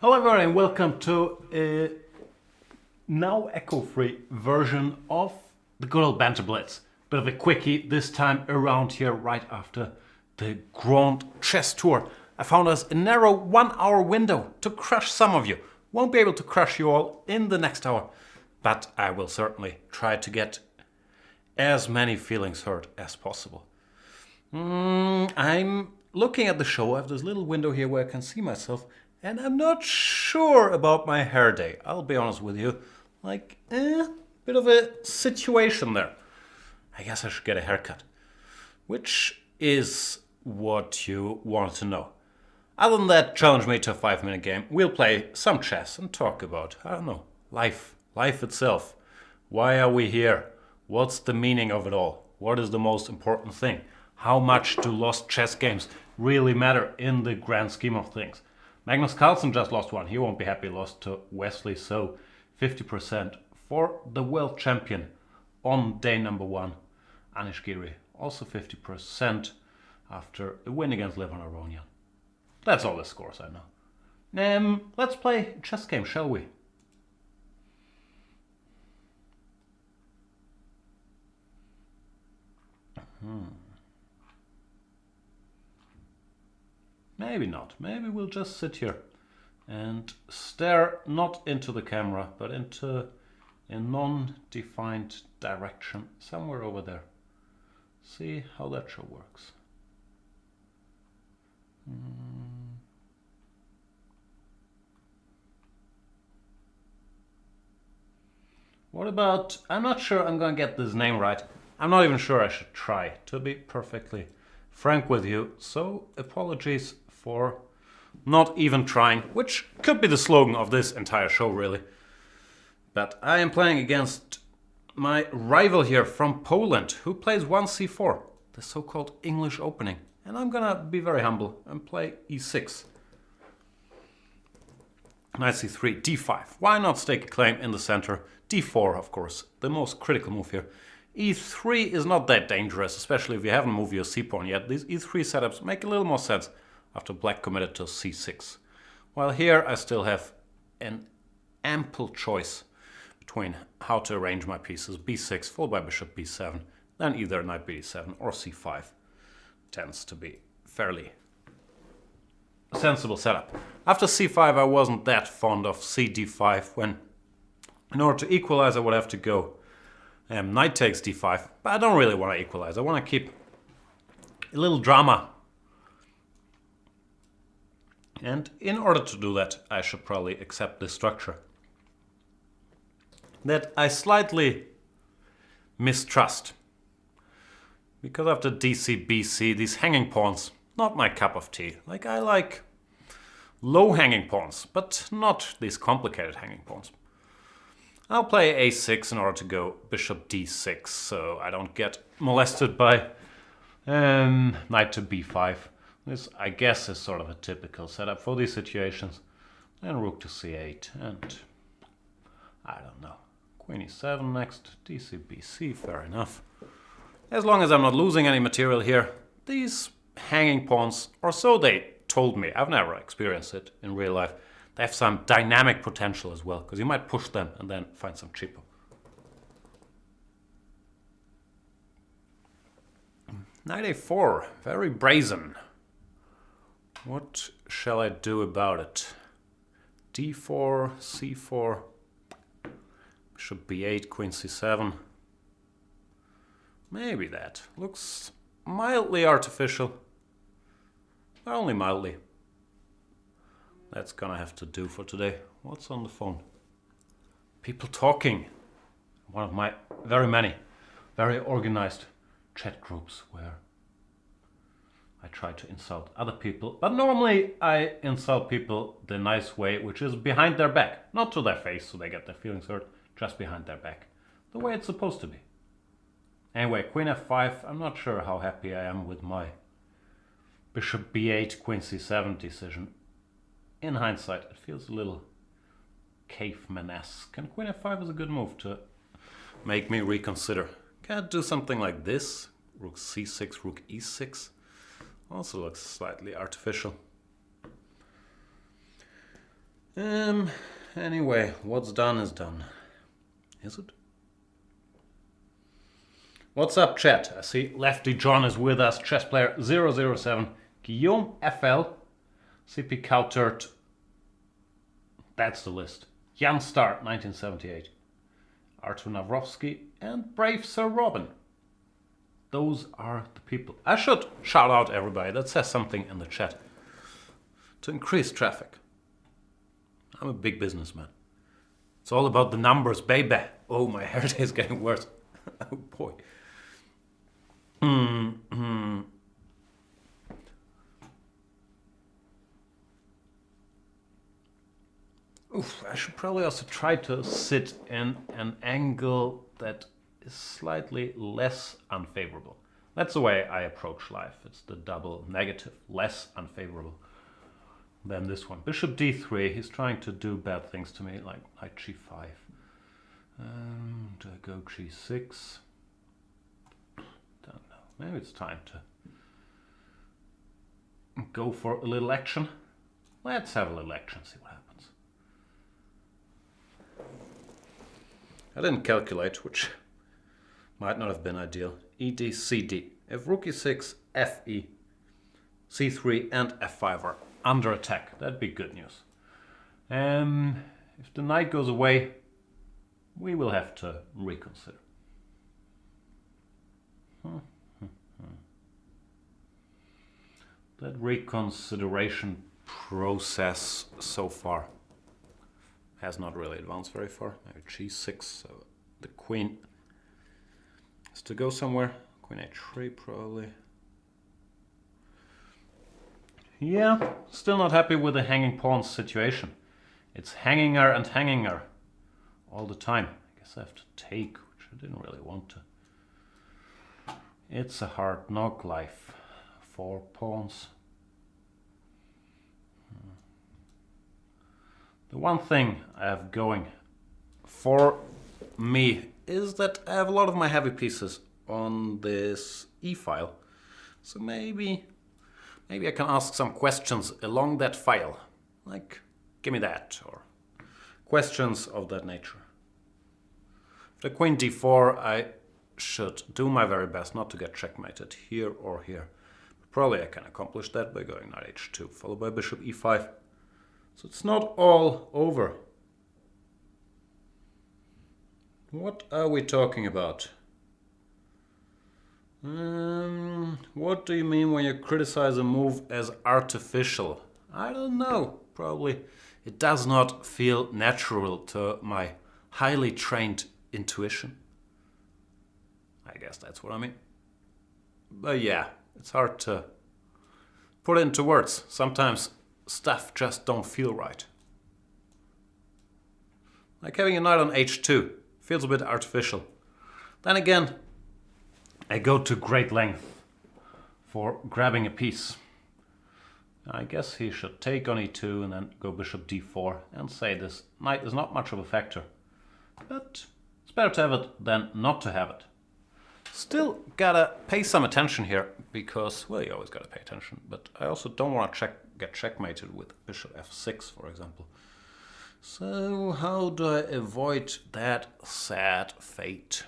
Hello everyone and welcome to a now echo-free version of the good old Banter Blitz. Bit of a quickie this time around here right after the Grand Chess Tour. I found us a narrow 1 hour window to crush some of you. Won't be able to crush you all in the next hour, but I will certainly try to get as many feelings hurt as possible. I'm looking at the show. I have this little window here where I can see myself, and I'm not sure about my hair day. I'll be honest with you. Bit of a situation there. I guess I should get a haircut. Which is what you wanted to know. Other than that, challenge me to a 5-minute game. We'll play some chess and talk about, I don't know, life itself. Why are we here? What's the meaning of it all? What is the most important thing? How much do lost chess games really matter in the grand scheme of things? Magnus Carlsen just lost one. He won't be happy. Lost to Wesley. So 50% for the world champion on day number 1. Anish Giri also 50% after a win against Levon Aronian. That's all the scores I know. Let's play a chess game, shall we? Maybe not. Maybe we'll just sit here and stare not into the camera, but into a non-defined direction somewhere over there. See how that show works. What about, I'm not sure I'm going to get this name right. I'm not even sure I should try, to be perfectly frank with you. So apologies for not even trying, which could be the slogan of this entire show really. But I am playing against my rival here from Poland, who plays 1c4, the so-called English opening. And I'm gonna be very humble and play e6. Knight c3, d5. Why not stake a claim in the center? d4, of course, the most critical move here. e3 is not that dangerous, especially if you haven't moved your c-pawn yet. These e3 setups make a little more sense after black committed to c6. While here I still have an ample choice between how to arrange my pieces. b6 followed by bishop b7, then either knight b7 or c5. Tends to be fairly sensible setup. After c5 I wasn't that fond of cd5 when in order to equalize I would have to go knight takes d5, but I don't really want to equalize. I want to keep a little drama. And in order to do that, I should probably accept this structure that I slightly mistrust. Because after dc, bc, these hanging pawns, not my cup of tea. I like low hanging pawns, but not these complicated hanging pawns. I'll play a6 in order to go bishop d6, so I don't get molested by knight to b5. This, I guess, is sort of a typical setup for these situations. Then rook to c8, and I don't know. Queen e7 next, dc, bc, fair enough. As long as I'm not losing any material here, these hanging pawns, or so they told me, I've never experienced it in real life, they have some dynamic potential as well, because you might push them and then find some cheaper. Knight a4, very brazen. What shall I do about it? d4, c4, bishop b8, queen c7. Maybe that. Looks mildly artificial, but only mildly. That's gonna have to do for today. What's on the phone? People talking. One of my very many, very organized chat groups where I try to insult other people. But normally I insult people the nice way, which is behind their back. Not to their face so they get their feelings hurt, just behind their back. The way it's supposed to be. Anyway, queen f5. I'm not sure how happy I am with my bishop b8, queen c7 decision. In hindsight, it feels a little caveman-esque. And queen f5 is a good move to make me reconsider. Can I do something like this? Rook c6, rook e6. Also looks slightly artificial. Anyway, what's done is done. Is it? What's up, chat? I see Lefty John is with us. Chess player 007. Guillaume FL. CP Coutert. That's the list. Jan Star, 1978. Artur Navrovsky and Brave Sir Robin. Those are the people. I should shout out everybody that says something in the chat to increase traffic. I'm a big businessman. It's all about the numbers, baby. Oh, my hair day is getting worse. Oh boy. Oof, I should probably also try to sit in an angle that is slightly less unfavorable. That's the way I approach life. It's the double negative, less unfavorable than this one. Bishop d3, he's trying to do bad things to me, like knight g5. Do I go g6? Don't know. Maybe it's time to go for a little action. Let's have a little action, see what happens. I didn't calculate, which might not have been ideal. ED, CD. If rook e6, FE, c3 and f5 are under attack, that'd be good news. If the knight goes away, we will have to reconsider. That reconsideration process so far has not really advanced very far. Maybe g6, so the queen has to go somewhere. Queen h3 probably. Yeah, still not happy with the hanging pawns situation. It's hanging her and hanging her all the time. I guess I have to take, which I didn't really want to. It's a hard knock life. 4 pawns. The one thing I have going for me is that I have a lot of my heavy pieces on this e-file. So maybe I can ask some questions along that file. Like, give me that, or questions of that nature. For the queen d4, I should do my very best not to get checkmated here or here. But probably I can accomplish that by going knight h2, followed by bishop e5. So it's not all over. What are we talking about? What do you mean when you criticize a move as artificial? I don't know. Probably it does not feel natural to my highly trained intuition. I guess that's what I mean. But yeah, it's hard to put it into words. Sometimes stuff just don't feel right. Like having a knight on h2 feels a bit artificial. Then again, I go to great length for grabbing a piece. I guess he should take on e2 and then go bishop d4 and say this knight is not much of a factor. But it's better to have it than not to have it. Still gotta pay some attention here because, well, you always gotta pay attention, but I also don't want to get checkmated with bishop f6, for example. So how do I avoid that sad fate?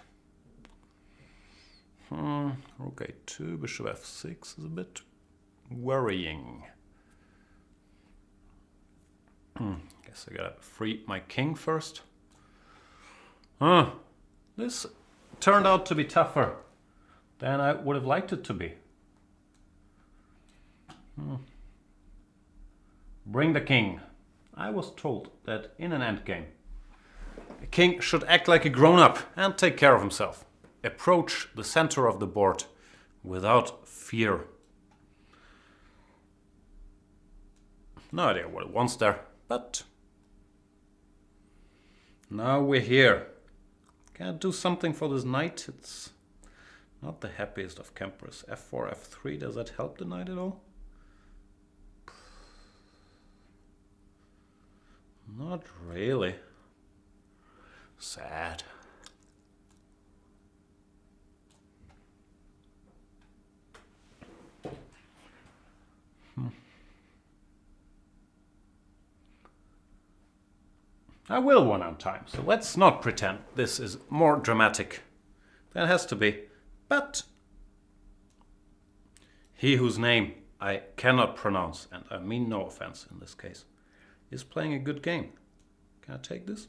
Rook a2, bishop f6 is a bit worrying. Guess I gotta free my king first. This turned out to be tougher than I would have liked it to be. Bring the king. I was told that in an endgame, a king should act like a grown-up and take care of himself. Approach the center of the board without fear. No idea what it wants there, but now we're here. Can I do something for this knight? It's not the happiest of campers. f4, f3, does that help the knight at all? Not really. Sad. I will one on time, so let's not pretend this is more dramatic than it has to be. But he whose name I cannot pronounce, and I mean no offense in this case, is playing a good game. Can I take this?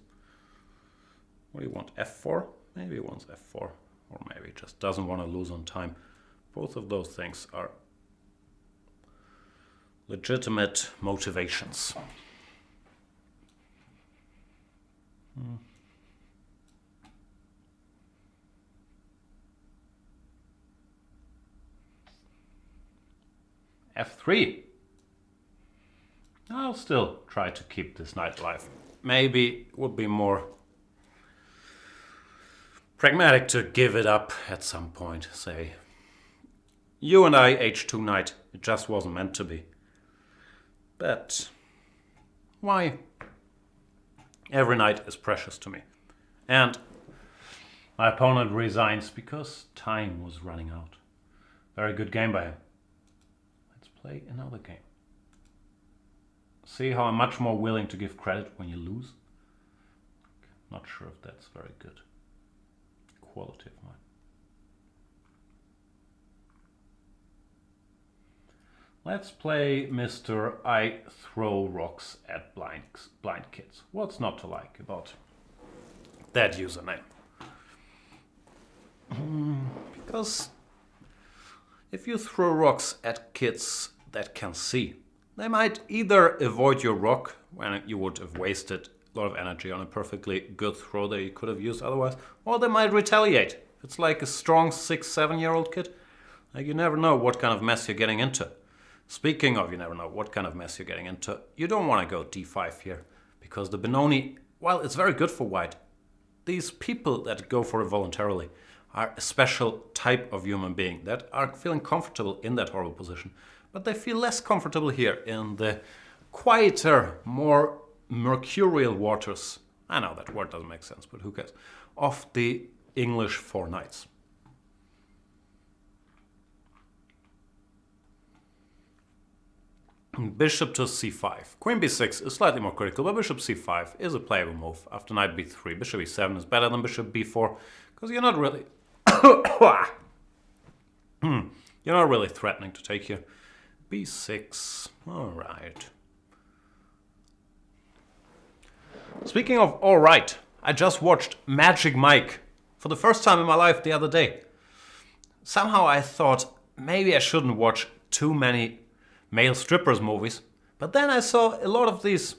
What do you want, f4? Maybe he wants f4, or maybe he just doesn't want to lose on time. Both of those things are legitimate motivations. f3. I'll still try to keep this knight alive. Maybe it would be more pragmatic to give it up at some point. Say, you and I, h2 knight, it just wasn't meant to be. But why? Every knight is precious to me. And my opponent resigns because time was running out. Very good game by him. Let's play another game. See how I'm much more willing to give credit when you lose? Not sure if that's very good quality of mine. Let's play Mr. I throw rocks at blind kids. What's not to like about that username? Because if you throw rocks at kids that can see, they might either avoid your rock when you would have wasted a lot of energy on a perfectly good throw that you could have used otherwise, or they might retaliate. It's like a strong 6-7-year-old kid. Like, you never know what kind of mess you're getting into. Speaking of, you never know what kind of mess you're getting into, you don't want to go d5 here, because the Benoni, while it's very good for white, these people that go for it voluntarily are a special type of human being that are feeling comfortable in that horrible position, but they feel less comfortable here in the quieter, more mercurial waters, I know that word doesn't make sense, but who cares, of the English four knights. Bishop to c5. Queen b6 is slightly more critical, but bishop c5 is a playable move. After knight b3, bishop e7 is better than bishop b4, because you're not really you're not really threatening to take here. b6, alright. Speaking of alright, I just watched Magic Mike for the first time in my life the other day. Somehow I thought maybe I shouldn't watch too many male strippers movies, but then I saw a lot of these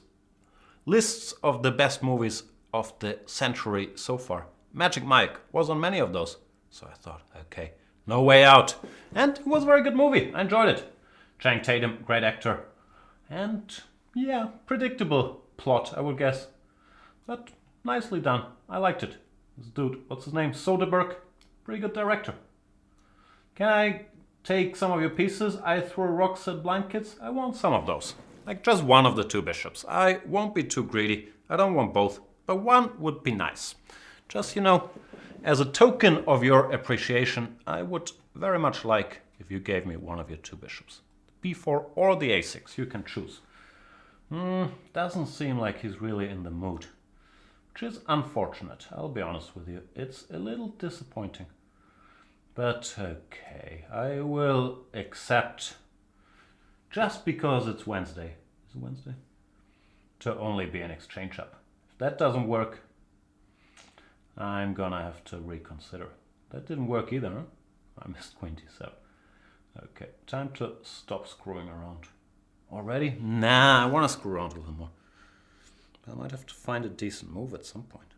lists of the best movies of the century so far. Magic Mike was on many of those, so I thought, okay, no way out. And it was a very good movie, I enjoyed it. Channing Tatum, great actor, and yeah, predictable plot, I would guess, but nicely done. I liked it. This dude, what's his name, Soderbergh, pretty good director. Can I take some of your pieces? I throw rocks at blind kids. I want some of those. Like just one of the two bishops. I won't be too greedy. I don't want both, but one would be nice. Just, you know, as a token of your appreciation, I would very much like if you gave me one of your two bishops. b4 or the a6, you can choose. Doesn't seem like he's really in the mood, which is unfortunate. I'll be honest with you. It's a little disappointing. But okay, I will accept, just because it's Wednesday, is it Wednesday? To only be an exchange up. If that doesn't work, I'm gonna have to reconsider. That didn't work either, huh? I missed queen d7. Okay, time to stop screwing around. Already? Nah, I want to screw around a little more. I might have to find a decent move at some point.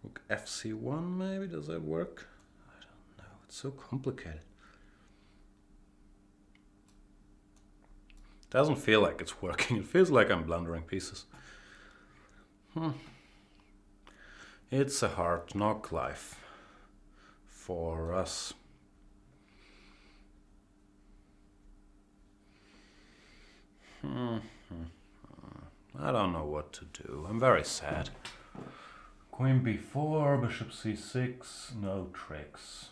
Rook fc1 maybe, does that work? I don't know, it's so complicated. Doesn't feel like it's working, it feels like I'm blundering pieces. It's a hard knock life for us. I don't know what to do, I'm very sad. Queen b4, bishop c6, no tricks.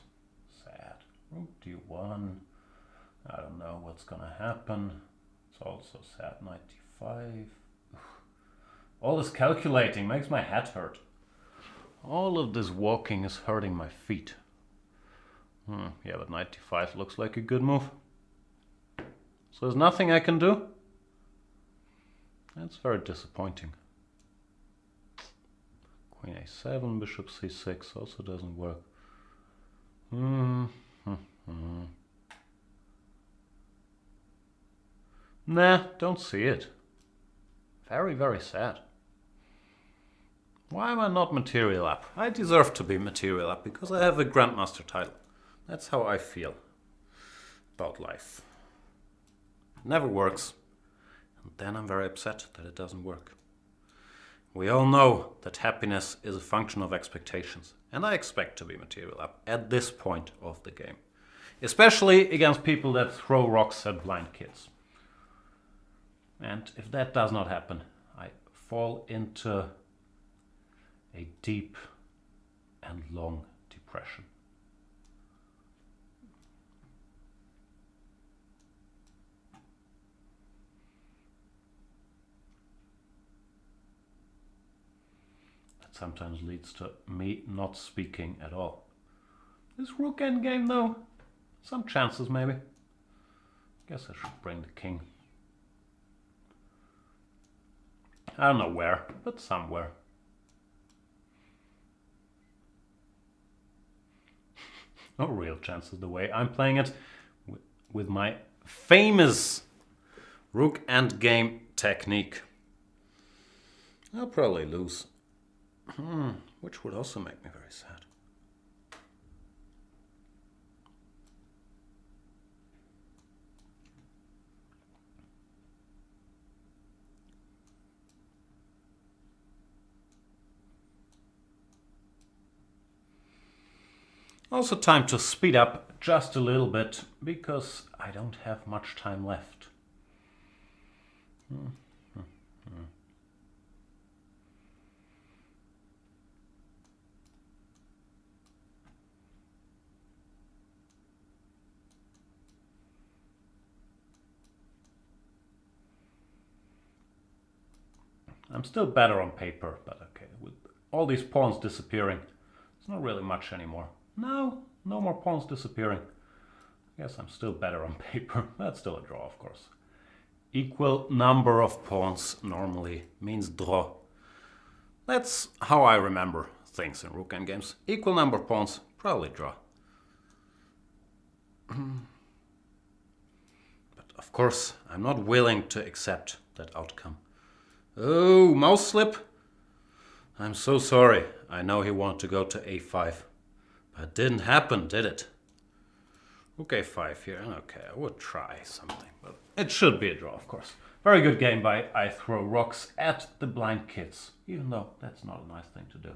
Sad. Rook d1. I don't know what's gonna happen. It's also sad. Knight d5. All this calculating makes my head hurt. All of this walking is hurting my feet. Yeah, but knight d5 looks like a good move. So there's nothing I can do? That's very disappointing. Queen a7, bishop c6 also doesn't work. Nah, don't see it. Very, very sad. Why am I not material up? I deserve to be material up because I have a Grandmaster title. That's how I feel about life. It never works. And then I'm very upset that it doesn't work. We all know that happiness is a function of expectations. And I expect to be material up at this point of the game. Especially against people that throw rocks at blind kids. And if that does not happen, I fall into a deep and long depression. That sometimes leads to me not speaking at all. This rook endgame though, some chances maybe. Guess I should bring the king. I don't know where, but somewhere. No real chances the way I'm playing it with my famous rook endgame technique. I'll probably lose. Which would also make me very sad. Also time to speed up just a little bit because I don't have much time left. I'm still better on paper, but okay, with all these pawns disappearing, it's not really much anymore. No more pawns disappearing. I guess I'm still better on paper. That's still a draw, of course. Equal number of pawns normally means draw. That's how I remember things in rook endgames. Equal number of pawns, probably draw. But of course, I'm not willing to accept that outcome. Oh, mouse slip. I'm so sorry. I know he wanted to go to a5. But it didn't happen, did it? Rook a5 here. Okay, I would try something, but it should be a draw, of course. Very good game by I throw rocks at the blind kids, even though that's not a nice thing to do.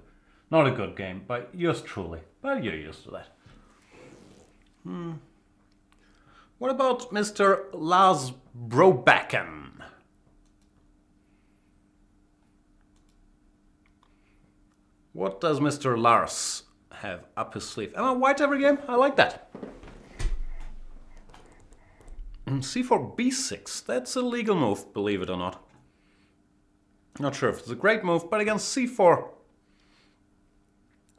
Not a good game by yours truly, but you're used to that. What about Mr. Lars Brobacken? What does Mr. Lars have up his sleeve? Am I white every game? I like that. c4 b6. That's a legal move, believe it or not. Not sure if it's a great move, but against c4,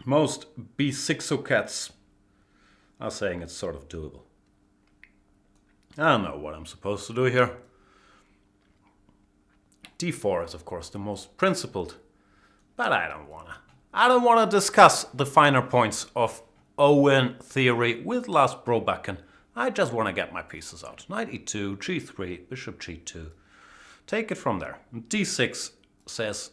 most b6 cats are saying it's sort of doable. I don't know what I'm supposed to do here. d4 is, of course, the most principled, but I don't wanna discuss the finer points of Owen theory with Lars Brobacken. I just want to get my pieces out. Knight e2, g3, bishop g2. Take it from there. d6 says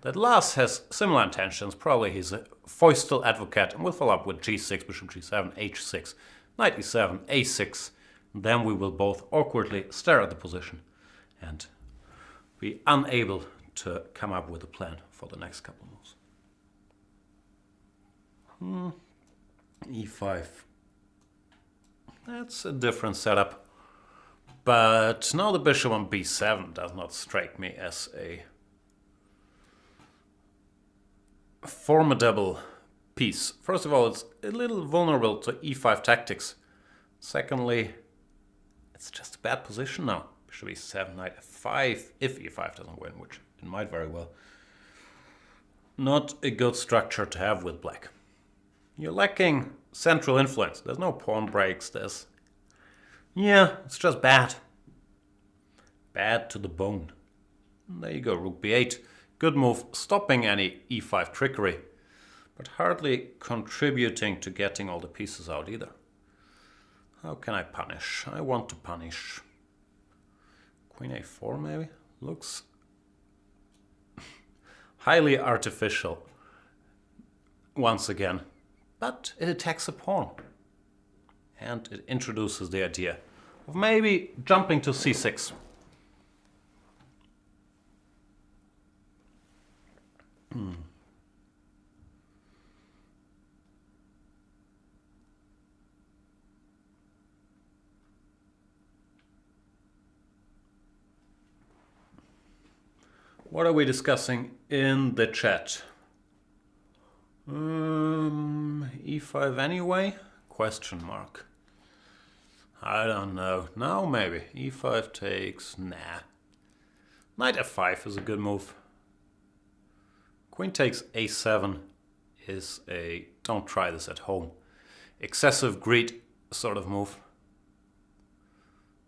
that Lars has similar intentions. Probably he's a foistal advocate and will follow up with g6, bishop g7, h6, knight e7, a6. Then we will both awkwardly stare at the position and be unable to come up with a plan for the next couple moves. e5. That's a different setup. But now the bishop on b7 does not strike me as a formidable piece. First of all, it's a little vulnerable to e5 tactics. Secondly, it's just a bad position now. Bishop e7, knight f5, if e5 doesn't win, which It might very well. Not a good structure to have with black. You're lacking central influence. There's no pawn breaks. Yeah, it's just bad. Bad to the bone. There you go, rook b8. Good move, stopping any e5 trickery, but hardly contributing to getting all the pieces out either. How can I punish? I want to punish. Queen a4 maybe? Looks highly artificial once again, but it attacks a pawn. And it introduces the idea of maybe jumping to c6. What are we discussing in the chat? E5 anyway? Question mark. I don't know. Now maybe. E5 takes. Nah. Knight f5 is a good move. Queen takes a7 is a don't try this at home. Excessive greed sort of move.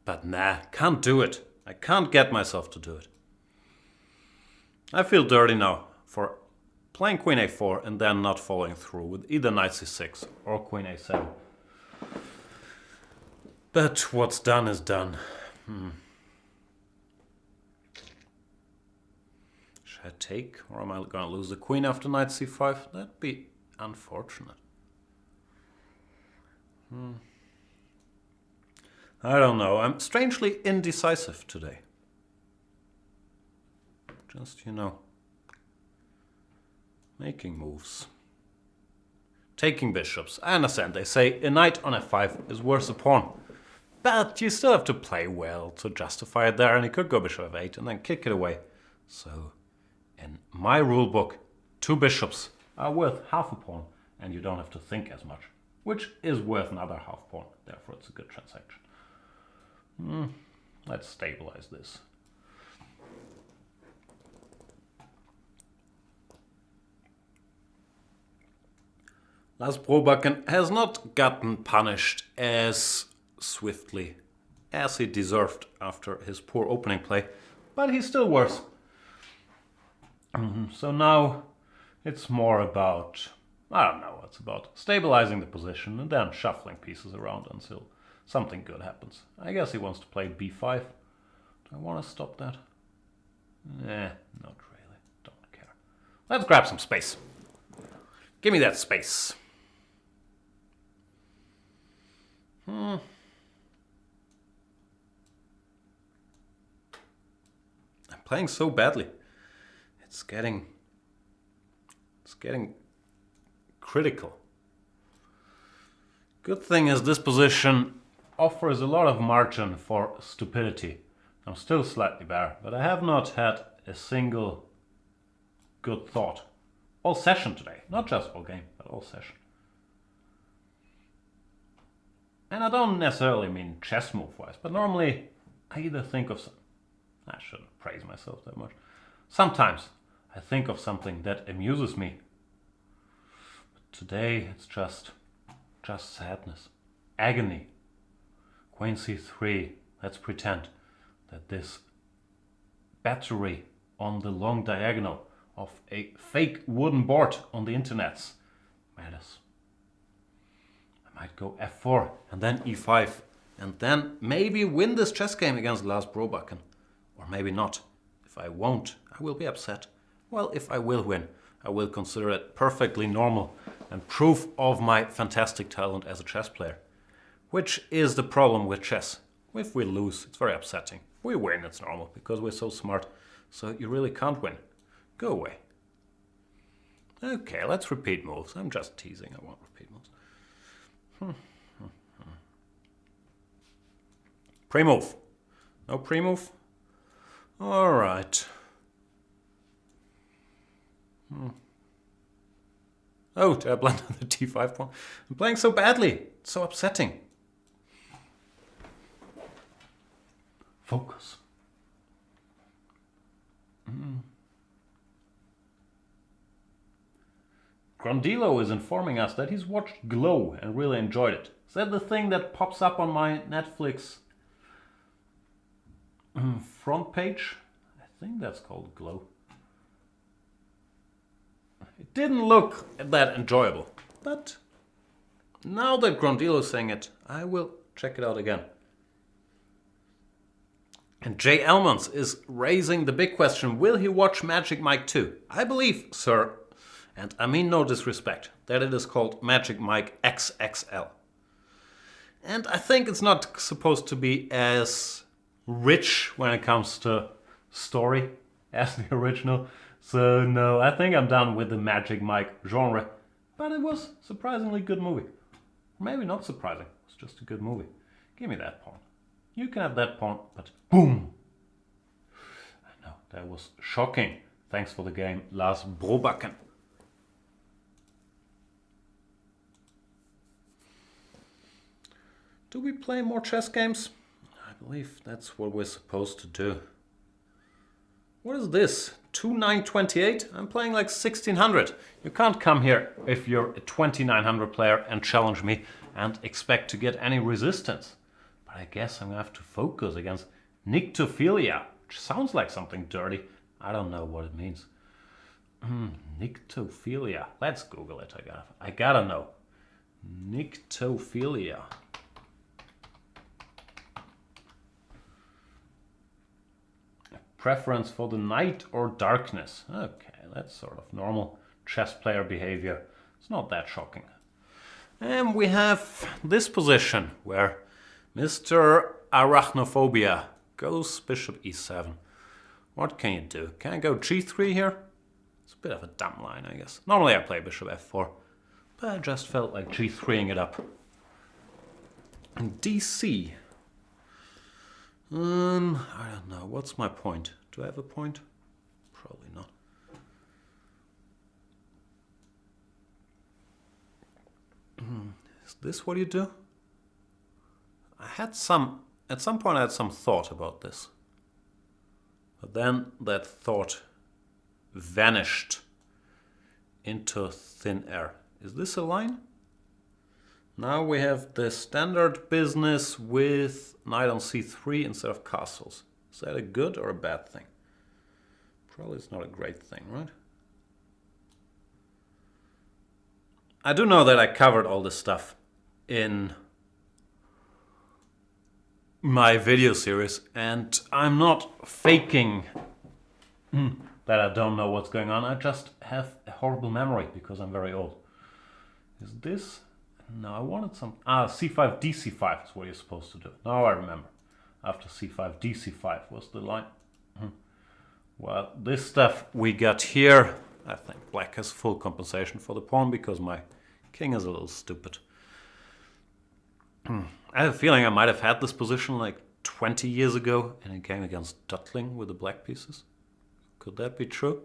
But nah, can't do it. I can't get myself to do it. I feel dirty now for playing queen a4 and then not following through with either knight c6 or queen a7. But what's done is done. Should I take, or am I going to lose the queen after knight c5? That'd be unfortunate. I don't know. I'm strangely indecisive today. Just, making moves. Taking bishops. I understand. They say a knight on f5 is worth a pawn. But you still have to play well to justify it there. And he could go bishop f8 and then kick it away. So, in my rule book, 2 bishops are worth half a pawn. And you don't have to think as much. Which is worth another half pawn. Therefore, it's a good transaction. Let's stabilize this. Lars Brobakken has not gotten punished as swiftly as he deserved after his poor opening play, but he's still worse. So now it's more about, I don't know, it's about stabilizing the position and then shuffling pieces around until something good happens. I guess he wants to play b5. Do I want to stop that? Not really. Don't care. Let's grab some space. Give me that space. I'm playing so badly. It's getting critical. Good thing is this position offers a lot of margin for stupidity. I'm still slightly better, but I have not had a single good thought all session today. Not just all game, but all session. And I don't necessarily mean chess move-wise, but normally I either think of I shouldn't praise myself that much. Sometimes I think of something that amuses me. But today it's just sadness. Agony. Queen c3. Let's pretend that this battery on the long diagonal of a fake wooden board on the internets matters. I might go f4 and then e5 and then maybe win this chess game against Lars Brobakken. Or maybe not. If I won't, I will be upset. Well, if I will win, I will consider it perfectly normal and proof of my fantastic talent as a chess player. Which is the problem with chess. If we lose, it's very upsetting. If we win, it's normal because we're so smart. So you really can't win. Go away. Okay, let's repeat moves. I'm just teasing. I won't repeat moves. Pre-move. No pre-move? All right. Oh, did I blend the t5 pawn? I'm playing so badly. It's so upsetting. Focus. Grondilo is informing us that he's watched Glow and really enjoyed it. Is that the thing that pops up on my Netflix front page? I think that's called Glow. It didn't look that enjoyable, but now that Grondilo is saying it, I will check it out again. And Jay Elmans is raising the big question, will he watch Magic Mike 2? I believe, sir, and I mean no disrespect, that it is called Magic Mike XXL. And I think it's not supposed to be as rich when it comes to story as the original. So no, I think I'm done with the Magic Mike genre. But it was a surprisingly good movie. Maybe not surprising, it was just a good movie. Give me that pawn. You can have that pawn, but boom! I know, that was shocking. Thanks for the game, Lars Brobakken. Do we play more chess games? I believe that's what we're supposed to do. What is this? 2928? I'm playing like 1600. You can't come here if you're a 2900 player and challenge me and expect to get any resistance. But I guess I'm gonna have to focus against Nyctophilia, which sounds like something dirty. I don't know what it means. Nyctophilia. Let's Google it. I gotta know. Nyctophilia. Preference for the night or darkness. Okay, that's sort of normal chess player behavior. It's not that shocking. And we have this position where Mr. Arachnophobia goes bishop e7. What can you do? Can I go g3 here? It's a bit of a dumb line, I guess. Normally I play bishop f4, but I just felt like g3ing it up. And dc. I don't know. What's my point? Do I have a point? Probably not. Is this what you do? At some point I had some thought about this. But then that thought vanished into thin air. Is this a line? Now we have the standard business with knight on c3 instead of castles. Is that a good or a bad thing? Probably it's not a great thing, right? I do know that I covered all this stuff in my video series, and I'm not faking that I don't know what's going on. I just have a horrible memory because I'm very old. Is this... No, I wanted some... c5, dc5 is what you're supposed to do. Now I remember. After c5, dc5 was the line. Well, this stuff we got here, I think black has full compensation for the pawn because my king is a little stupid. I have a feeling I might have had this position like 20 years ago in a game against Duttling with the black pieces. Could that be true?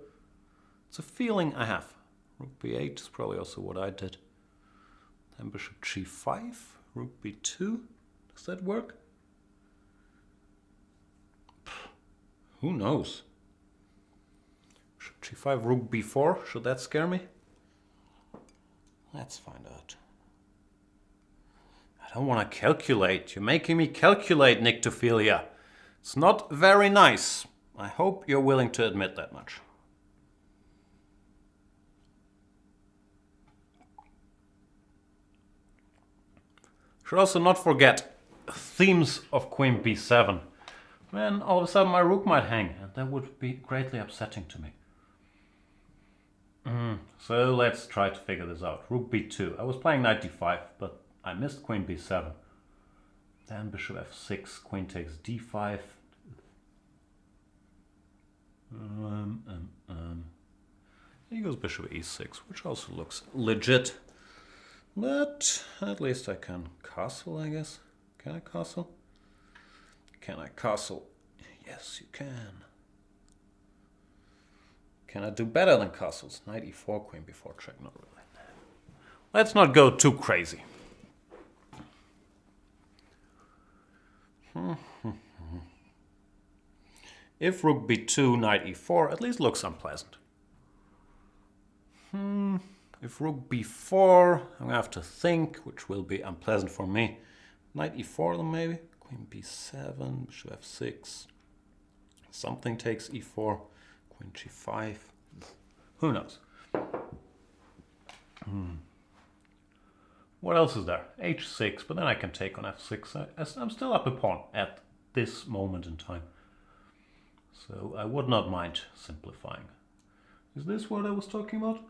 It's a feeling I have. Rook b8 is probably also what I did. Then bishop g5, rook b2. Does that work? Who knows? Bishop g5, rook b4. Should that scare me? Let's find out. I don't want to calculate. You're making me calculate, Nyctophilia. It's not very nice. I hope you're willing to admit that much. Should also not forget themes of queen b7. Then all of a sudden my rook might hang, and that would be greatly upsetting to me. So let's try to figure this out. Rook b2. I was playing knight d5, but I missed queen b7. Then bishop f6, queen takes d5. Here goes bishop e6, which also looks legit. But at least I can castle, I guess. Can I castle? Can I castle? Yes, you can. Can I do better than castles? Knight e4, queen b4 check, not really. Let's not go too crazy. If rook b2, knight e4, at least looks unpleasant. if rook b4, I'm going to have to think, which will be unpleasant for me. Knight e4 then maybe. Queen b7, bishop f6. Something takes e4. Queen g5. Who knows? What else is there? h6, but then I can take on f6. I'm still up a pawn at this moment in time. So I would not mind simplifying. Is this what I was talking about?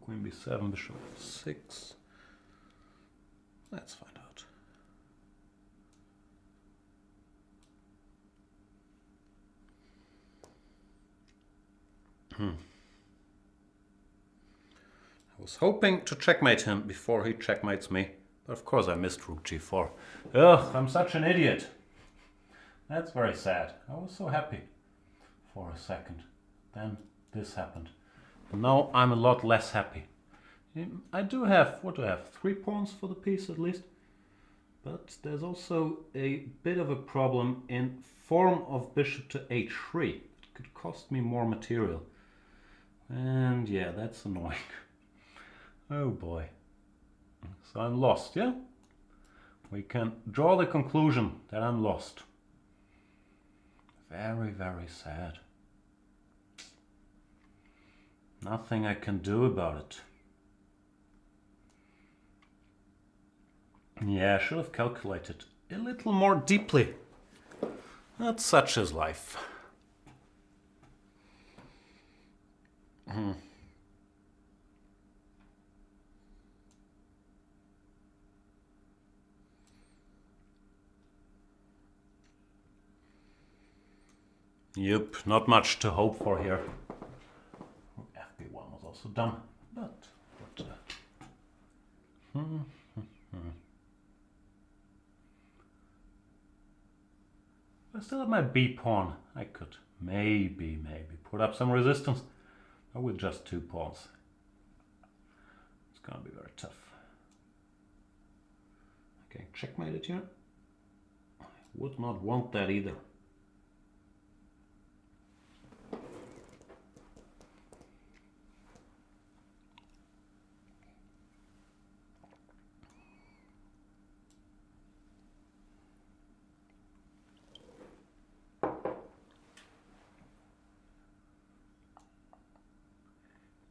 Queen b7, bishop f6. Let's find out. I was hoping to checkmate him before he checkmates me, but of course I missed rook g4. Ugh, I'm such an idiot. That's very sad. I was so happy for a second. Then this happened. Now I'm a lot less happy. I do have, what do I have? 3 pawns for the piece at least. But there's also a bit of a problem in form of bishop to h3. It could cost me more material. And yeah, that's annoying. Oh boy. So I'm lost, yeah? We can draw the conclusion that I'm lost. Very, very sad. Nothing I can do about it. Yeah, I should have calculated a little more deeply. But such is life. Yep, not much to hope for here. FB1 was also dumb, but I still have my B pawn. I could maybe put up some resistance, but with just 2 pawns. It's gonna be very tough. Okay, checkmate it here. I would not want that either.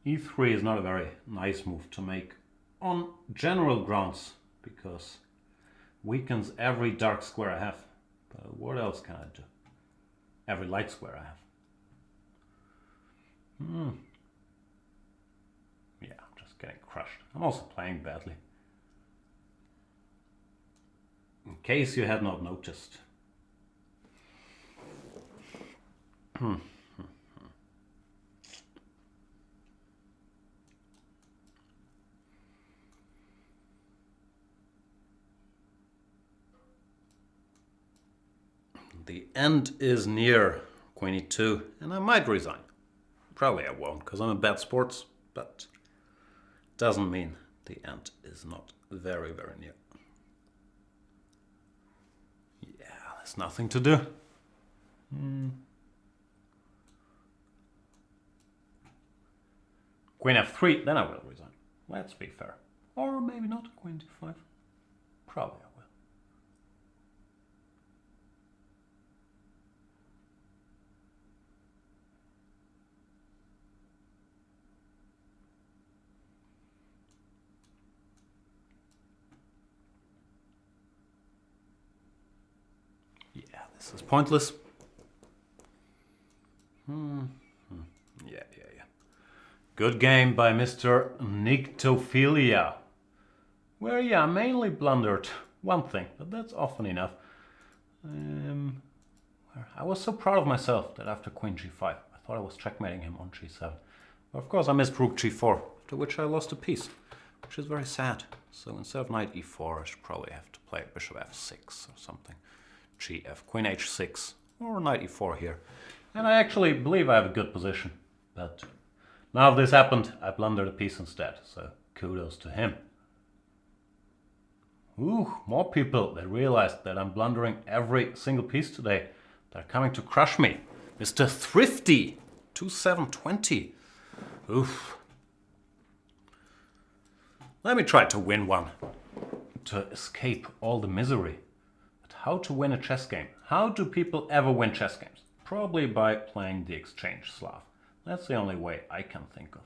E3 is not a very nice move to make on general grounds, because weakens every dark square I have. But what else can I do? Every light square I have. Yeah, I'm just getting crushed. I'm also playing badly. In case you had not noticed. The end is near, Queen e2, and I might resign. Probably I won't, because I'm a bad sports, but doesn't mean the end is not very, very near. Yeah, there's nothing to do. Queen f3, then I will resign. Let's be fair. Or maybe not, Queen d5. Probably I will. This is pointless. Yeah. Good game by Mr. Nictophilia. Where, yeah, mainly blundered one thing, but that's often enough. I was so proud of myself that after Queen g5, I thought I was checkmating him on g7. But of course I missed Rook g4, after which I lost a piece, which is very sad. So instead of Knight e4, I should probably have to play Bishop f6 or something. Gf, Queen h6, or Knight e4 here. And I actually believe I have a good position. But now this happened, I blundered a piece instead, so kudos to him. Ooh, more people that realized that I'm blundering every single piece today. They're coming to crush me. Mr. Thrifty, 2720. Oof. Let me try to win one. To escape all the misery. But how to win a chess game? How do people ever win chess games? Probably by playing the exchange Slav. That's the only way I can think of.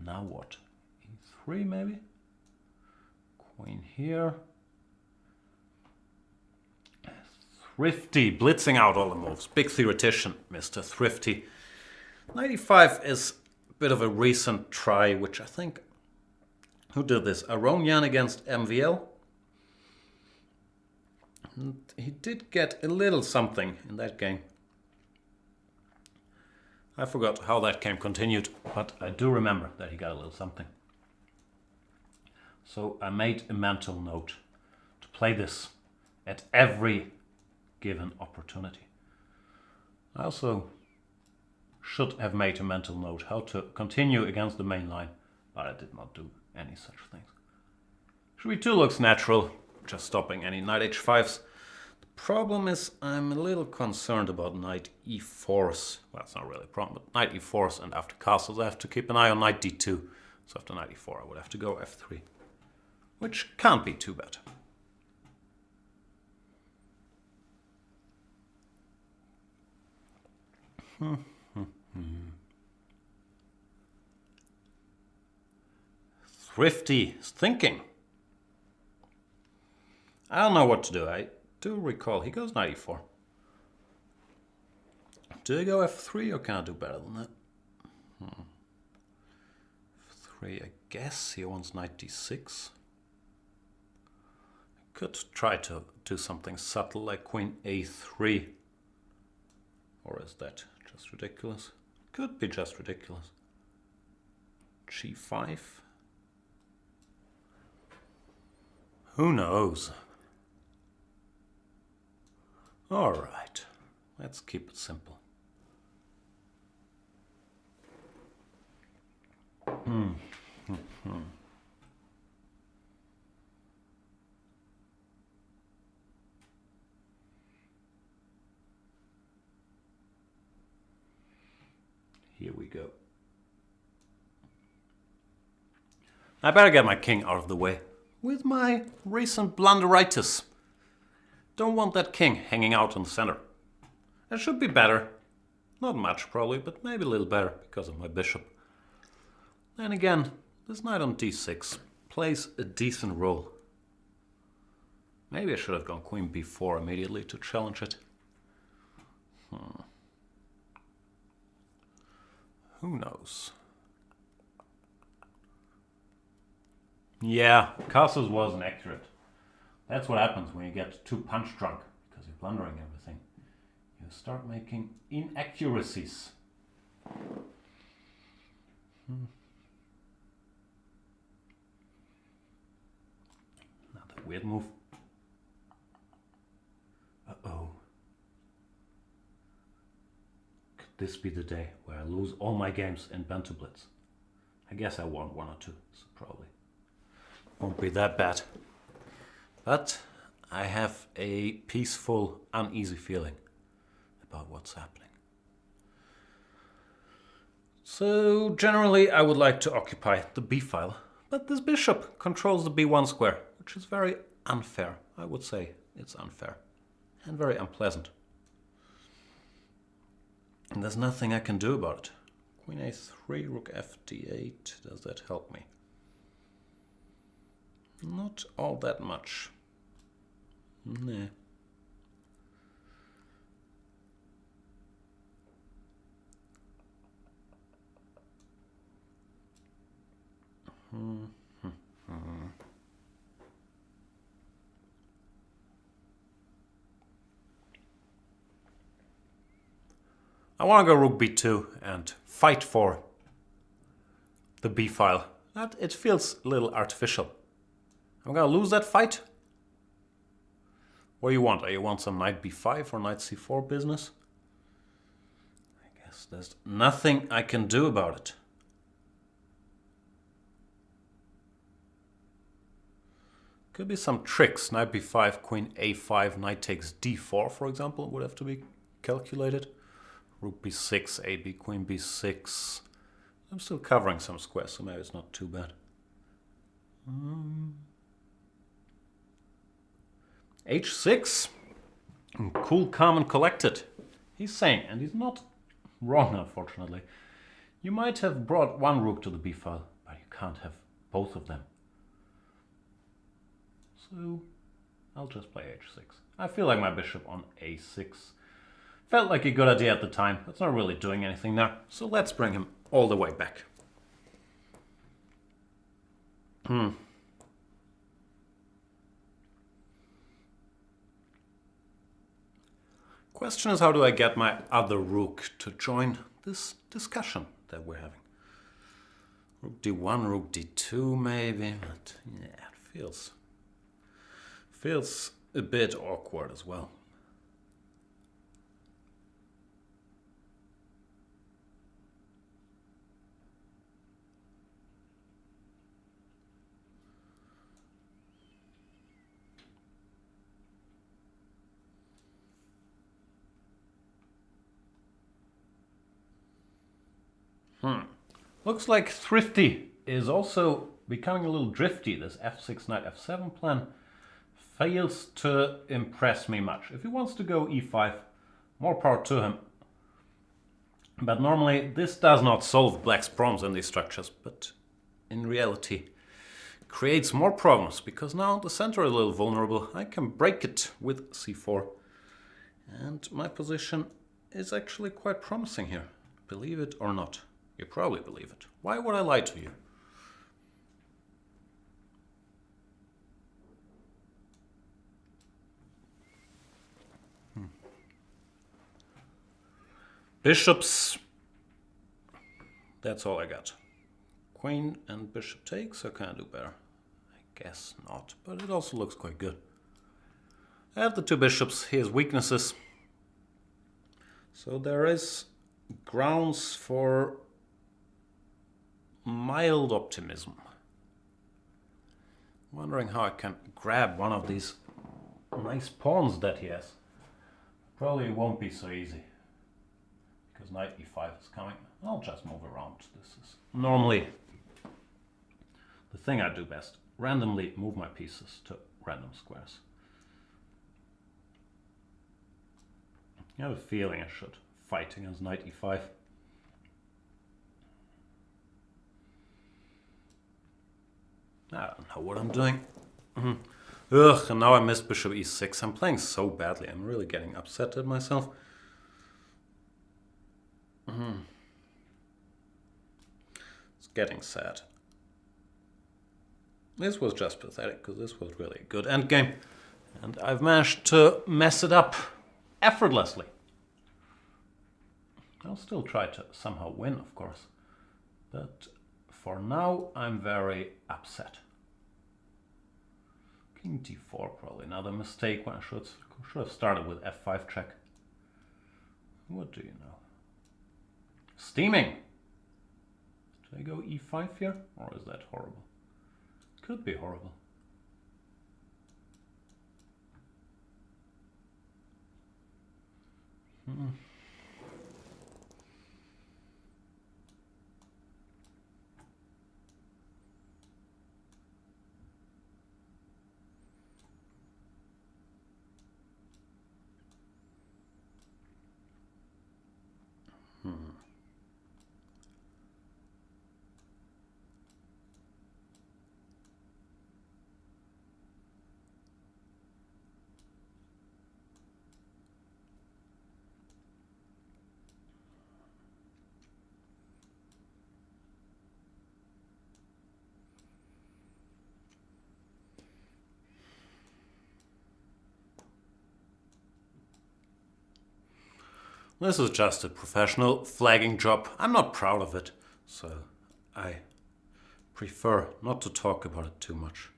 Now what? E3 maybe? Queen here. Thrifty, blitzing out all the moves. Big theoretician, Mr. Thrifty. Knight e5 is a bit of a recent try, which I think... Who did this? Aronian against MVL. And he did get a little something in that game. I forgot how that game continued, but I do remember that he got a little something. So I made a mental note to play this at every given opportunity. I also should have made a mental note how to continue against the main line, but I did not do any such things. Should be 2 looks natural, just stopping any knight h5s. The problem is I'm a little concerned about knight e4s. Well, it's not really a problem, but knight e4s, and after castles I have to keep an eye on knight d2. So after knight e4 I would have to go f3, which can't be too bad. Thrifty is thinking. I don't know what to do. I do recall he goes knight e4. Do I go f3 or can I do better than that? F3, I guess he wants knight d6. I could try to do something subtle like queen a3. Or is that just ridiculous? Could be just ridiculous. g5. Who knows? All right, let's keep it simple. Here we go. I better get my king out of the way with my recent blunderitis. Don't want that king hanging out in the center. It should be better. Not much probably, but maybe a little better because of my bishop. Then again, this knight on d6 plays a decent role. Maybe I should have gone queen b4 immediately to challenge it. Who knows? Yeah, castles wasn't accurate. That's what happens when you get too punch drunk, because you're blundering everything. You start making inaccuracies. Another weird move. Uh-oh. Could this be the day where I lose all my games in Banter Blitz? I guess I won 1 or 2, so probably won't be that bad. But I have a peaceful, uneasy feeling about what's happening. So generally I would like to occupy the b file, but this bishop controls the b1 square, which is very unfair. I would say it's unfair and very unpleasant. And there's nothing I can do about it. Queen a3, rook f d8, does that help me? Not all that much. Nah. I want to go rook b2 and fight for the b file. It feels a little artificial. I'm going to lose that fight. What do you want? Do you want some knight b5 or knight c4 business? I guess there's nothing I can do about it. Could be some tricks. Knight b5, queen a5, knight takes d4, for example, would have to be calculated. Rook b6, ab, queen b6. I'm still covering some squares, so maybe it's not too bad. h6. Cool, calm, and collected. He's saying, and he's not wrong, unfortunately. You might have brought one rook to the b file, but you can't have both of them. So I'll just play h6. I feel like my bishop on a6 felt like a good idea at the time. It's not really doing anything now, so let's bring him all the way back. Question is, how do I get my other rook to join this discussion that we're having? Rook d1, rook d2 maybe, but yeah, it feels a bit awkward as well. Looks like Thrifty is also becoming a little drifty. This f6, knight f7 plan fails to impress me much. If he wants to go e5, more power to him. But normally this does not solve black's problems in these structures, but in reality creates more problems, because now the center is a little vulnerable. I can break it with c4, and my position is actually quite promising here. Believe it or not. You probably believe it. Why would I lie to you? Bishops. That's all I got. Queen and bishop takes, so can I do better? I guess not, but it also looks quite good. I have the two bishops, he has weaknesses. So there is grounds for mild optimism. Wondering how I can grab one of these nice pawns that he has. Probably won't be so easy, because knight e5 is coming. I'll just move around. This is normally the thing I do best. Randomly move my pieces to random squares. I have a feeling I should fight against knight e5. I don't know what I'm doing. Ugh, and now I missed bishop e6. I'm playing so badly. I'm really getting upset at myself. It's getting sad. This was just pathetic, because this was really a good endgame. And I've managed to mess it up effortlessly. I'll still try to somehow win, of course. But for now, I'm very upset. King d4, probably another mistake when I should have started with f5 check. What do you know? Steaming! Should I go e5 here? Or is that horrible? Could be horrible. This is just a professional flagging job. I'm not proud of it, so I prefer not to talk about it too much.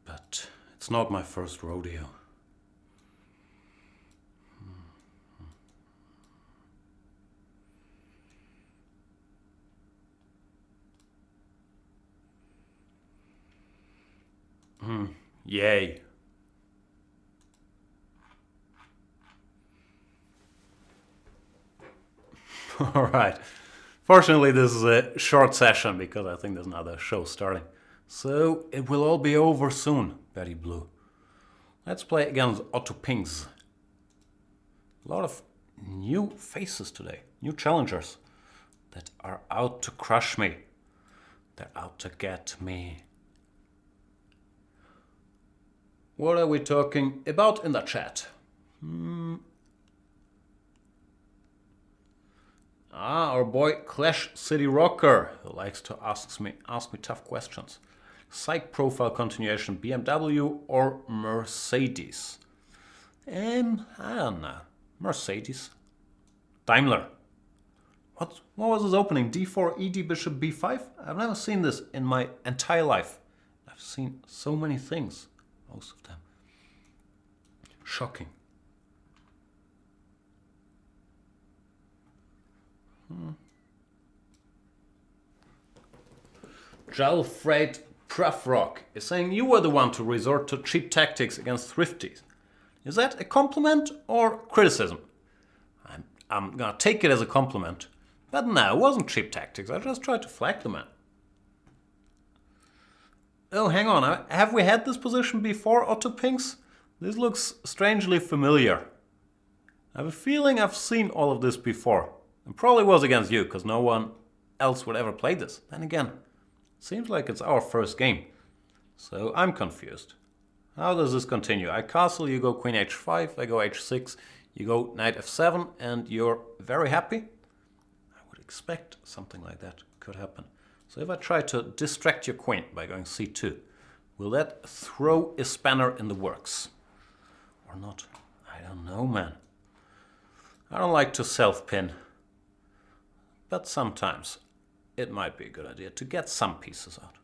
But it's not my first rodeo. Yay. All right. Fortunately, this is a short session because I think there's another show starting. So it will all be over soon, Betty Blue. Let's play against Otto Pings. A lot of new faces today, new challengers that are out to crush me. They're out to get me. What are we talking about in the chat? Our boy Clash City Rocker, who likes to ask me tough questions. Psych profile continuation, BMW or Mercedes? I don't know. Mercedes. Daimler. What was his opening? D4, ED, bishop, B5? I've never seen this in my entire life. I've seen so many things. Most of them. Shocking. Jalfred Pruffrock is saying you were the one to resort to cheap tactics against thrifties. Is that a compliment or criticism? I'm gonna take it as a compliment. But no, it wasn't cheap tactics. I just tried to flag the man. Oh, hang on. Have we had this position before, Otto Pinks? This looks strangely familiar. I have a feeling I've seen all of this before. It probably was against you, because no one else would ever play this. Then again, seems like it's our first game. So I'm confused. How does this continue? I castle, you go queen h5, I go h6, you go knight f7, and you're very happy? I would expect something like that could happen. So if I try to distract your queen by going c2, will that throw a spanner in the works? Or not? I don't know, man. I don't like to self-pin. But sometimes it might be a good idea to get some pieces out.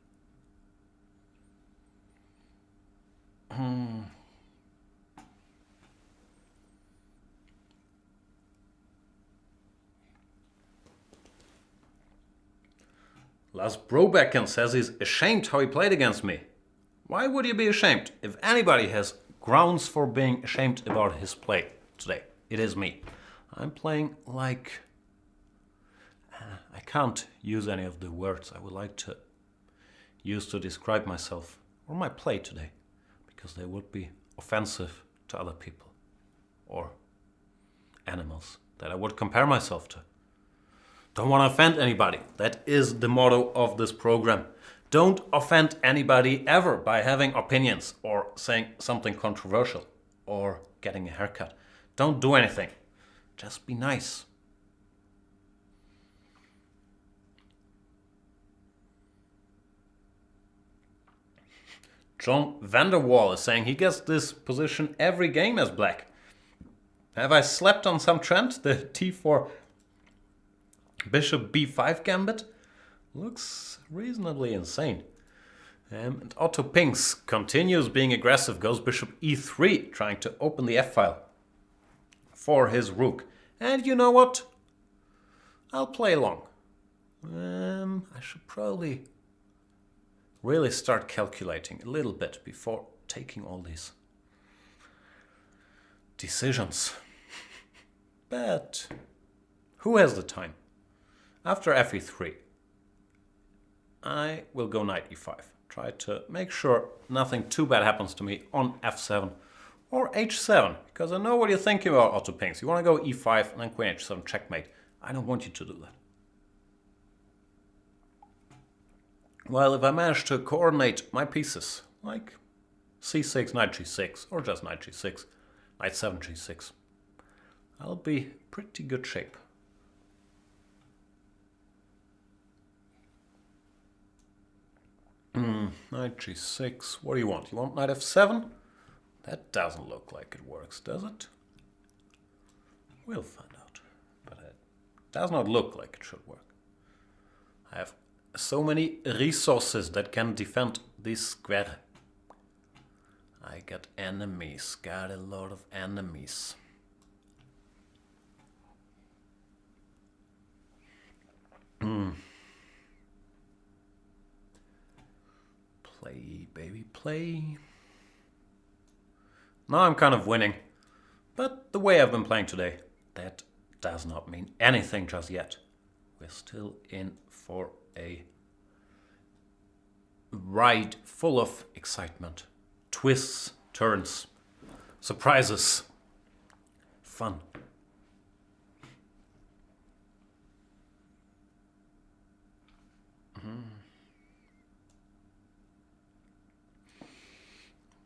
Lars Brobecken says he's ashamed how he played against me. Why would you be ashamed? If anybody has grounds for being ashamed about his play today, it is me. I'm playing like... I can't use any of the words I would like to use to describe myself or my play today, because they would be offensive to other people or animals that I would compare myself to. Don't want to offend anybody. That is the motto of this program. Don't offend anybody ever by having opinions or saying something controversial or getting a haircut. Don't do anything. Just be nice. John Vanderwall is saying he gets this position every game as black. Have I slept on some trend? The T4 bishop b5 gambit looks reasonably insane. And Otto Pinks continues being aggressive, goes bishop e3, trying to open the f-file for his rook. And you know what? I'll play along. I should probably really start calculating a little bit before taking all these decisions. But who has the time? After fe3, I will go knight e5. Try to make sure nothing too bad happens to me on f7 or h7, because I know what you're thinking about, Otto Pinks. You want to go e5 and then queen h7 checkmate. I don't want you to do that. Well, if I manage to coordinate my pieces, like c6, knight g6, or just knight g6, knight 7, g6, I'll be pretty good shape. Knight g6, what do you want? You want knight f7? That doesn't look like it works, does it? We'll find out. But it does not look like it should work. I have so many resources that can defend this square. I got enemies, got a lot of enemies. Play, baby, play. Now I'm kind of winning. But the way I've been playing today, that does not mean anything just yet. We're still in for a ride full of excitement, twists, turns, Surprises. Fun.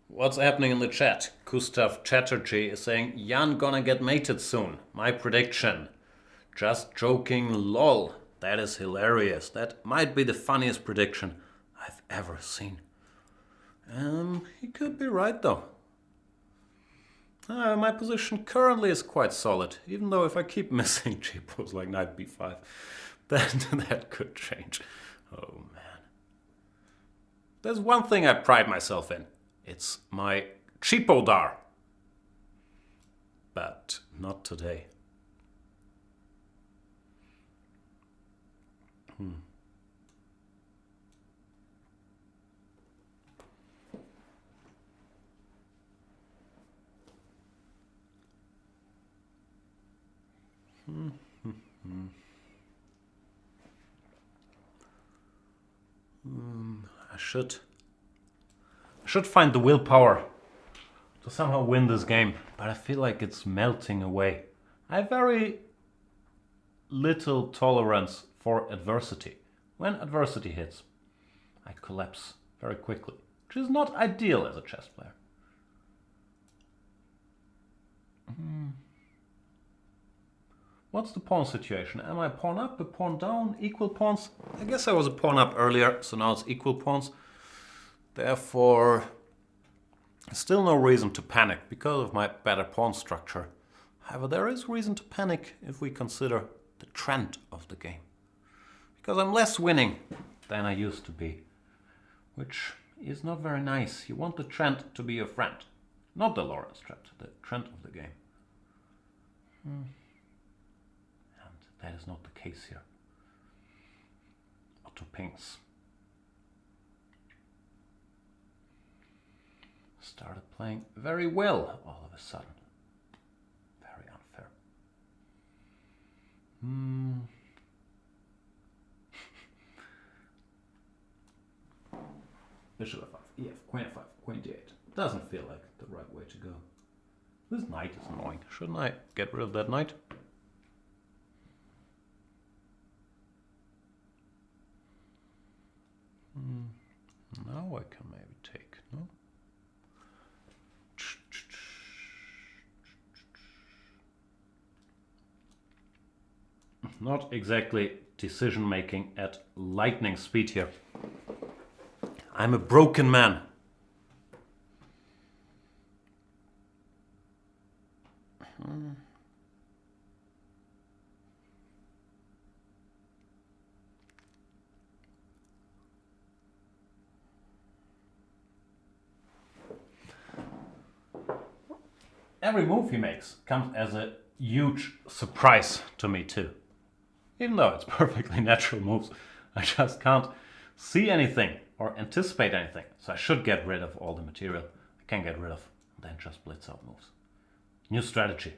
What's happening in the chat? Gustav Chatterjee is saying, Jan gonna get mated soon. My prediction. Just joking, lol. That is hilarious. That might be the funniest prediction I've ever seen. He could be right though. My position currently is quite solid, even though if I keep missing cheapos like knight b5, then that could change. Oh man. There's one thing I pride myself in. It's my cheapo dar. But not today. I should find the willpower to somehow win this game, but I feel like it's melting away. I have very little tolerance for adversity. When adversity hits, I collapse very quickly, which is not ideal as a chess player. What's the pawn situation? Am I a pawn up, a pawn down, equal pawns? I guess I was a pawn up earlier, so now it's equal pawns. Therefore, still no reason to panic because of my better pawn structure. However, there is reason to panic if we consider the trend of the game. Because I'm less winning than I used to be, which is not very nice. You want the trend to be your friend, not the Lawrence trend, the trend of the game. And that is not the case here. Otto pings. Started playing very well all of a sudden. Very unfair. Bishop f5, ef, queen f5, queen d8. Doesn't feel like the right way to go. This knight is annoying. Shouldn't I get rid of that knight? Now I can maybe take, no? Not exactly decision making at lightning speed here. I'm a broken man. Every move he makes comes as a huge surprise to me too. Even though it's perfectly natural moves, I just can't see anything or anticipate anything. So I should get rid of all the material I can get rid of, and then just blitz out moves. New strategy.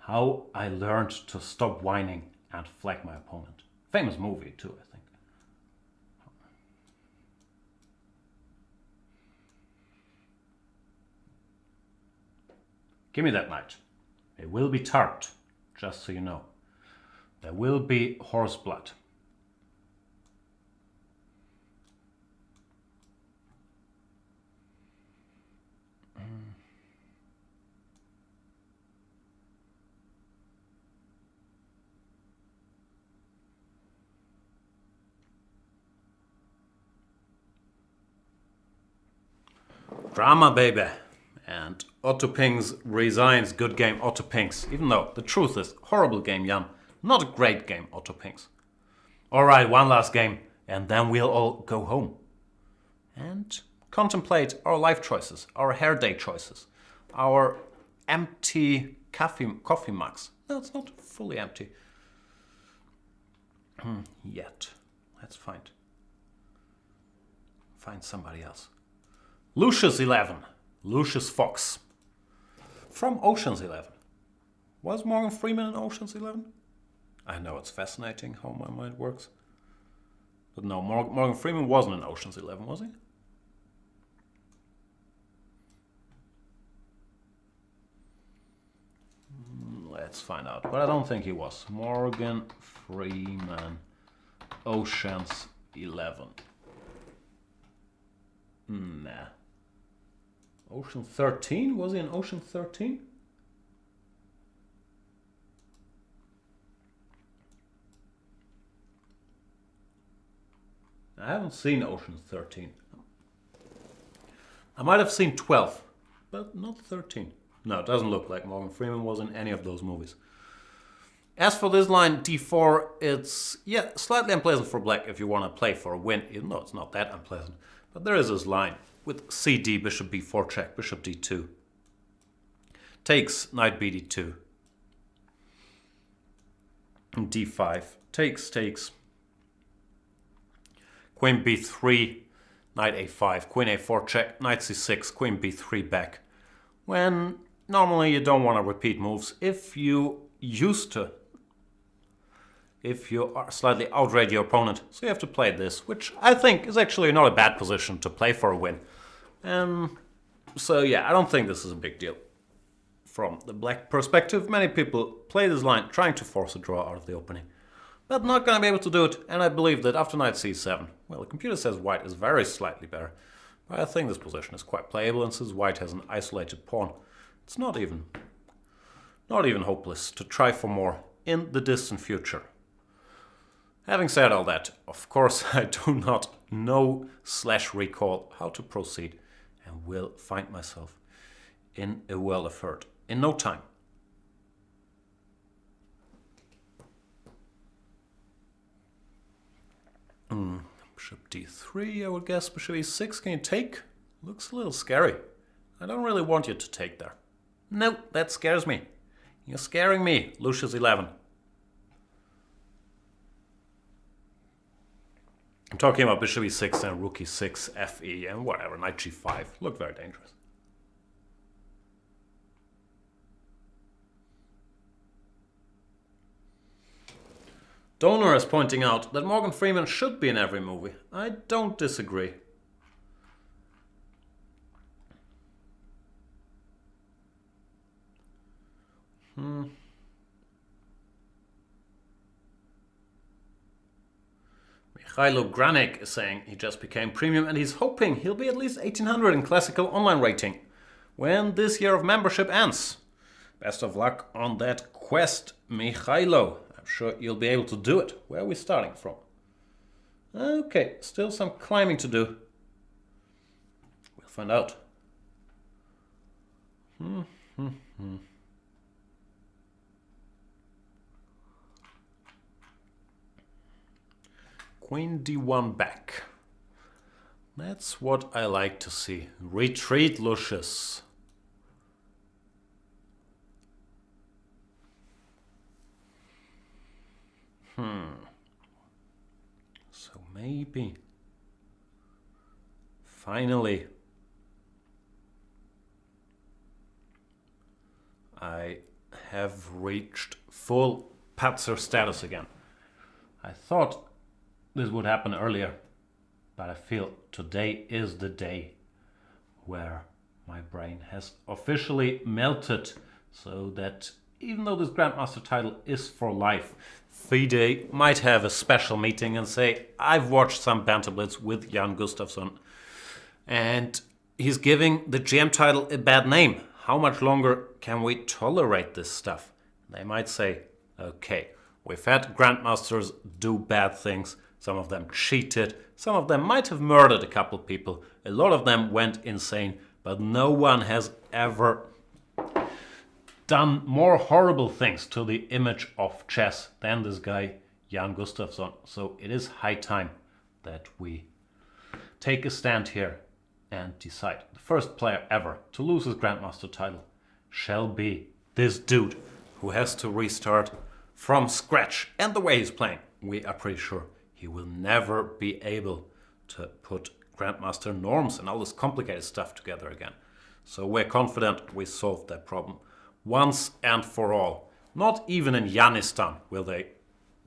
How I learned to stop whining and flag my opponent. Famous movie too, I think. Give me that knight. It will be tart, just so you know. There will be horse blood. Drama, baby. And Otto Pings resigns. Good game, Otto Pings. Even though the truth is, horrible game, Jan. Not a great game, Otto Pings. Alright, one last game, and then we'll all go home. And contemplate our life choices, our hair day choices, our empty coffee mugs. No, it's not fully empty. Yet. Let's find somebody else. Lucius 11. Lucius Fox. From Ocean's 11. Was Morgan Freeman in Ocean's 11? I know it's fascinating how my mind works. But no, Morgan Freeman wasn't in Ocean's 11, was he? Let's find out. But I don't think he was. Morgan Freeman, Ocean's 11. Nah. Ocean 13? Was he in Ocean 13? I haven't seen Ocean 13. I might have seen 12, but not 13. No, it doesn't look like Morgan Freeman was in any of those movies. As for this line, d4, it's, slightly unpleasant for black if you want to play for a win, even though it's not that unpleasant. But there is this line with cd, bishop b4 check, bishop d2. Takes, knight bd2. And d5. Takes. Queen b3, knight a5, queen a4 check, knight c6, queen b3 back. When normally you don't want to repeat moves if you are slightly outrate your opponent. So you have to play this, which I think is actually not a bad position to play for a win. So yeah, I don't think this is a big deal. From the black perspective, many people play this line trying to force a draw out of the opening. But not going to be able to do it, and I believe that after knight c7, well, the computer says white is very slightly better, but I think this position is quite playable, and since white has an isolated pawn, it's not even hopeless to try for more in the distant future. Having said all that, of course I do not know/recall how to proceed, and will find myself in a world of hurt in no time. Bishop d3, I would guess. Bishop e6, can you take? Looks a little scary. I don't really want you to take there. No, that scares me. You're scaring me, Lucius 11. I'm talking about bishop e6 and rook e6, fe, and whatever, knight g5. Look very dangerous. Donor is pointing out that Morgan Freeman should be in every movie. I don't disagree. Mikhailo Granik is saying he just became premium and he's hoping he'll be at least 1800 in classical online rating when this year of membership ends. Best of luck on that quest, Mikhailo. I'm sure you'll be able to do it. Where are we starting from? Okay, still some climbing to do. We'll find out. Queen d1 back. That's what I like to see. Retreat, Lucius. So maybe finally I have reached full Patzer status again. I thought this would happen earlier, but I feel today is the day where my brain has officially melted, so that even though this Grandmaster title is for life, FIDE might have a special meeting and say, I've watched some Banter Blitz with Jan Gustafsson, and he's giving the GM title a bad name. How much longer can we tolerate this stuff? They might say, okay, we've had Grandmasters do bad things. Some of them cheated. Some of them might have murdered a couple people. A lot of them went insane. But no one has ever done more horrible things to the image of chess than this guy, Jan Gustafsson. So it is high time that we take a stand here and decide. The first player ever to lose his Grandmaster title shall be this dude who has to restart from scratch. And the way he's playing, we are pretty sure he will never be able to put Grandmaster norms and all this complicated stuff together again. So we're confident we solved that problem once and for all. Not even in Yanistan will they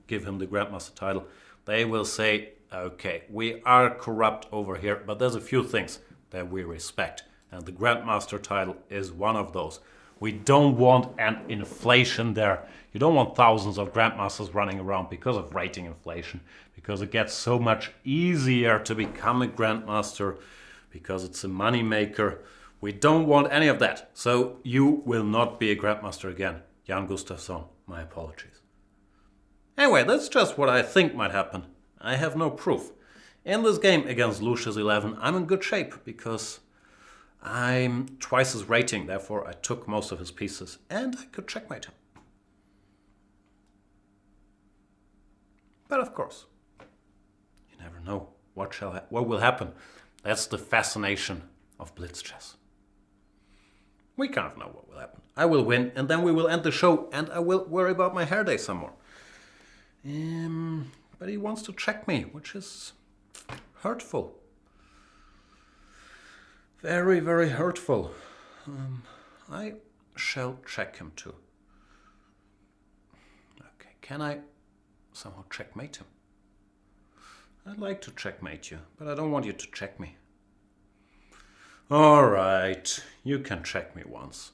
give him the Grandmaster title. They will say, okay, we are corrupt over here, but there's a few things that we respect. And the Grandmaster title is one of those. We don't want an inflation there. You don't want thousands of grandmasters running around because of rating inflation, because it gets so much easier to become a grandmaster, because it's a money maker. We don't want any of that. So you will not be a grandmaster again. Jan Gustafsson, my apologies. Anyway, that's just what I think might happen. I have no proof. In this game against Lucius 11, I'm in good shape because I'm twice his rating, therefore I took most of his pieces and I could checkmate him. But of course, you never know what will happen. That's the fascination of Blitz chess. We kind of know what will happen. I will win and then we will end the show and I will worry about my hair day some more. But he wants to check me, which is hurtful. Very, very hurtful. I shall check him too. Okay, can I somehow checkmate him? I'd like to checkmate you, but I don't want you to check me. Alright, you can check me once.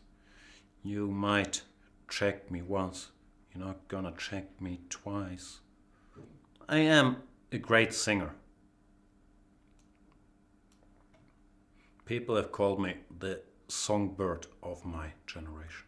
You might check me once. You're not gonna check me twice. I am a great singer. People have called me the songbird of my generation.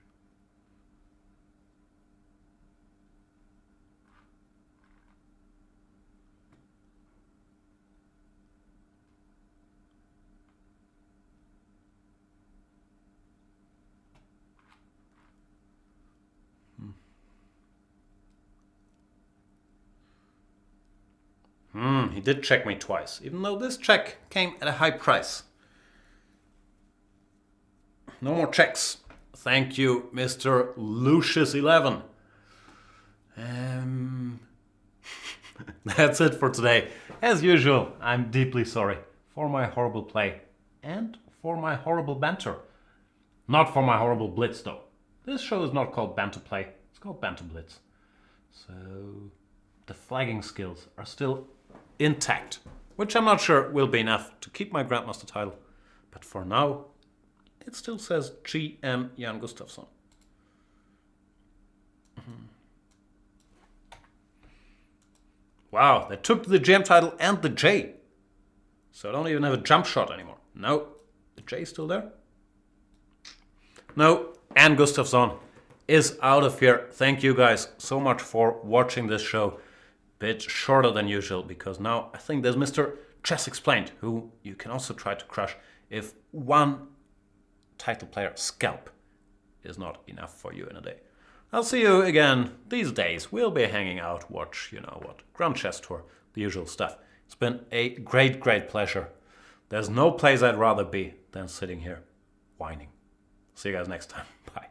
He did check me twice, even though this check came at a high price. No more checks. Thank you, Mr. Lucius 11. That's it for today. As usual, I'm deeply sorry for my horrible play and for my horrible banter. Not for my horrible blitz, though. This show is not called Banter Play, it's called Banter Blitz. So the flagging skills are still intact, which I'm not sure will be enough to keep my Grandmaster title. But for now, it still says GM Jan Gustafsson. Wow, they took the GM title and the J. So I don't even have a jump shot anymore. No, the J is still there. No, Jan Gustafsson is out of here. Thank you guys so much for watching this show. Bit shorter than usual because now I think there's Mr. Chess Explained, who you can also try to crush if one title player scalp is not enough for you in a day. I'll see you again these days. We'll be hanging out, watch, you know what, Grand Chess Tour, the usual stuff. It's been a great, great pleasure. There's no place I'd rather be than sitting here whining. See you guys next time. Bye.